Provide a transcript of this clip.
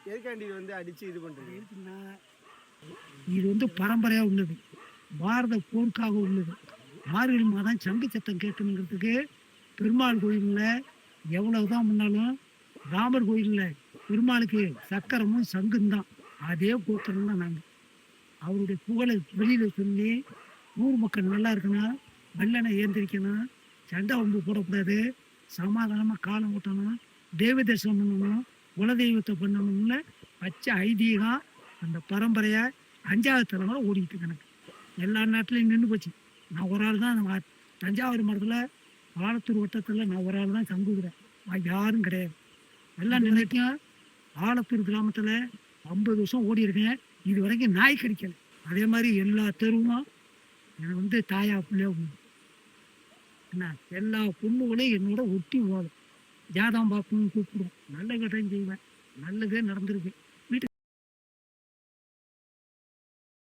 எதுக்காண்டி வந்து அடிச்சு இது பண்றது? இருக்குன்னா இது வந்து பரம்பரையா உள்ளது, பாரத போருக்காக உள்ளது. மார்கழி மாதம் சங்கு சத்தம் கேட்கணுங்கிறதுக்கு பெருமாள் கோயில்ல எவ்வளவுதான் முன்னாலும் ராமர் கோயில்ல பெருமாளுக்கு சக்கரமும் சங்கும் தான். அதே கோத்திரம் தான் நாங்கள். அவருடைய புகழை வெளியில சொல்லி ஊர் மக்கள் நல்லா இருக்கணும், வெள்ளனை ஏந்திரிக்கணும், சண்டை வம்பு போடக்கூடாது, சமாதானமாக காலம் ஓட்டணும், தெய்வ தரிசனம் பண்ணணும், குலதெய்வத்தை பண்ணணும்னு பச்சை ஐதீகம். அந்த பரம்பரையை 5வது தலைமுறை ஓடிக்கிட்டு இருக்கு. எனக்கு எல்லா நாட்டிலையும் நின்று போச்சு. நான் ஒரு ஆள் தான் அந்த தஞ்சாவூர் மரத்தில் ஆலத்தூர் வட்டத்தில் நான் ஒரு ஆள் தான் தங்குகிறேன். யாரும் கிடையாது. எல்லாம் நின்றுட்டும் ஆலத்தூர் கிராமத்தில் 50 வருஷம் ஓடி இருக்கேன். இது வரைக்கும் நாய் கடிக்கல. அதே மாதிரி எல்லா தெருவும் எனக்கு வந்து தாயா பிள்ளையா என்ன எல்லா பொண்ணுகளையும் என்னோட ஒட்டி ஓடும். ஜாதகம் பார்க்கணும்னு கூப்பிடுவோம். நல்ல கட்டையும் செய்வேன். நல்லதே நடந்திருக்கு.